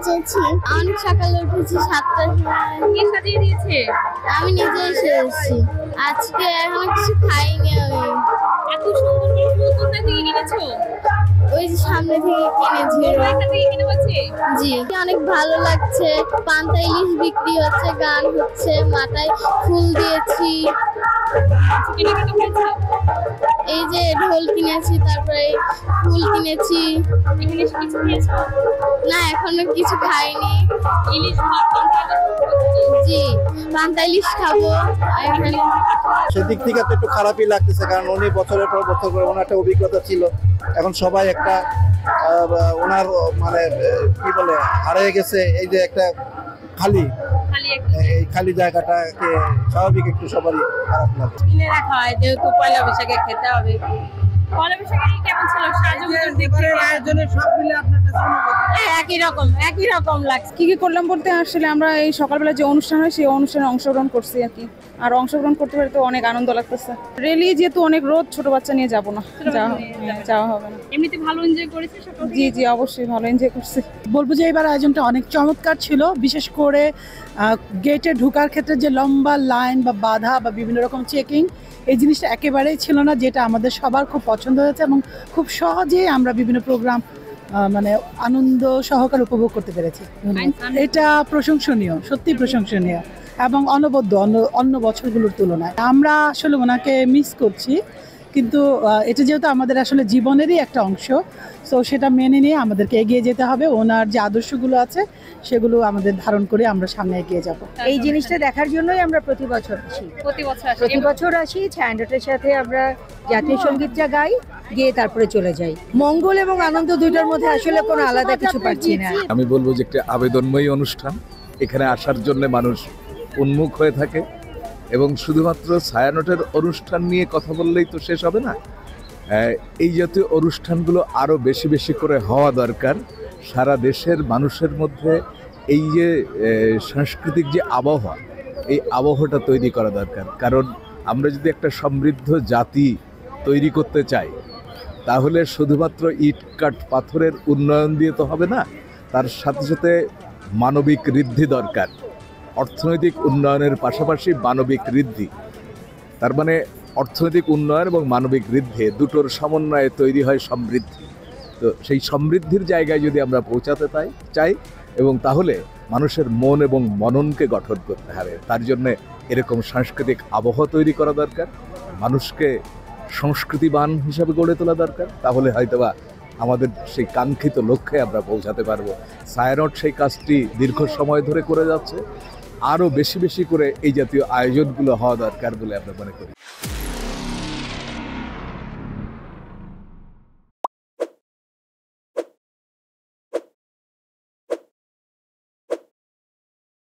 সেজেছি। অনেক সকালে উঠেছি 7টার সময়। কে সাজিয়ে দিয়েছে? আমি নিজেই সেজেছি। আজকে এখনো কিছু খাইনি আমি। এত সুন্দর করে ফুল কোথা থেকে কিনেছো? ওই যে সামনে থেকে কিনেছি। এখান থেকে কিনে হচ্ছে? জি, অনেক ভালো লাগছে। পান্তা ইলিশ বিক্রি হচ্ছে, গান হচ্ছে, মাথায় ফুল দিয়েছি। কেনাকাটা হয়েছে? এই যে ঢোল কিনেছি, তারপরে ফুল কিনেছি। এখানে এসে কিছু খেয়েছো? না, এখনো কিছু খাইনি। ইলিশ ভাত, পান্তা ইলিশ। জি, পান্তা ইলিশ খাবো এখানে। সেদিক থেকে তো একটু খারাপই লাগতেছে, কারণ উনি বছরের পর বছর করে ওনার একটা অভিজ্ঞতা ছিল। এখন সবাই একটা ওনার মানে কি বলে হারিয়ে গেছে। এই যে একটা খালি এই খালি জায়গাটাকে স্বাভাবিক একটু সবারই খারাপ লাগে। কিনে রাখা হয়, যেহেতু পয়লা বৈশাখে খেতে হবে। পয়লা বৈশাখে কেমন ছিল সাজুগুজুর দিক থেকে? আয়োজনের সব মিলে আপনার কাছে একই রকম লাগছে। কি করলাম বলতে আসলে আমরা এই সকালবেলা যে অনুষ্ঠান হয় সেই অনুষ্ঠানে অংশগ্রহণ করছি আর কি। আর অংশগ্রহণ করতে পারে তো অনেক আনন্দ লাগতেছে। রেলি যেহেতু অনেক রোদ, ছোট বাচ্চা নিয়ে যাবো না, যাওয়া হবে না। এমনিতে ভালো এনজয় করেছে সকাল থেকে? জি জি, অবশ্যই ভালো এনজয় করছি। বলবো যে এবার আয়োজনটা অনেক চমৎকার ছিল। বিশেষ করে গেটে ঢোকার ক্ষেত্রে যে লম্বা লাইন বা বাধা বা বিভিন্ন রকম চেকিং, এই জিনিসটা একেবারেই ছিল না, যেটা আমাদের সবার খুব পছন্দ হয়েছে এবং খুব সহজেই আমরা বিভিন্ন প্রোগ্রাম মানে আনন্দ সহকারে উপভোগ করতে পেরেছি। এটা প্রশংসনীয়, সত্যি প্রশংসনীয় এবং অনবদ্য অন্য বছরগুলোর তুলনায়। আমরা আসলে ওনাকে মিস করছি, কিন্তু এটা যেহেতু আমাদের আসলে জীবনেরই একটা অংশ, সো সেটা মেনে নিয়ে আমাদেরকে এগিয়ে যেতে হবে। ওনার যে আদর্শগুলো আছে সেগুলো আমাদের ধারণ করে আমরা সামনে এগিয়ে যাব। এই জিনিসটা দেখার জন্যই আমরা প্রতি বছর আসি। প্রতি বছর আসি, ছায়ানটের সাথে আমরা জাতীয় সঙ্গীতটা গাই, গিয়ে তারপরে চলে যাই। মঙ্গল এবং আনন্দ দুইটার মধ্যে আসলে কোনো আলাদা কিছু পাচ্ছি না। আমি বলবো যে একটা আবেদনময়ী অনুষ্ঠান, এখানে আসার জন্য মানুষ উন্মুখ হয়ে থাকে এবং শুধুমাত্র ছায়ানটের অনুষ্ঠান নিয়ে কথা বললেই তো শেষ হবে না। এই জাতীয় অনুষ্ঠানগুলো আরও বেশি বেশি করে হওয়া দরকার। সারা দেশের মানুষের মধ্যে এই যে সাংস্কৃতিক যে আবহাওয়া, এই আবহাওয়াটা তৈরি করা দরকার। কারণ আমরা যদি একটা সমৃদ্ধ জাতি তৈরি করতে চাই, তাহলে শুধুমাত্র ইট কাঠ পাথরের উন্নয়ন দিয়ে তো হবে না, তার সাথে সাথে মানবিক ঋদ্ধি দরকার। অর্থনৈতিক উন্নয়নের পাশাপাশি মানবিক ঋদ্ধি, তার মানে অর্থনৈতিক উন্নয়ন এবং মানবিক ঋদ্ধি দুটোর সমন্বয়ে তৈরি হয় সমৃদ্ধি। তো সেই সমৃদ্ধির জায়গায় যদি আমরা পৌঁছাতে চাই এবং তাহলে মানুষের মন এবং মননকে গঠন করতে হবে, তার জন্যে এরকম সাংস্কৃতিক আবহাওয়া তৈরি করা দরকার, মানুষকে সংস্কৃতিবান হিসাবে গড়ে তোলা দরকার। তাহলে হয়তোবা আমাদের সেই কাঙ্ক্ষিত লক্ষ্যে আমরা পৌঁছাতে পারবো। ছায়ানট সেই কাজটি দীর্ঘ সময় ধরে করে যাচ্ছে। আরও বেশি বেশি করে এই জাতীয় আয়োজনগুলো হওয়া দরকার বলে আমরা মনে করি।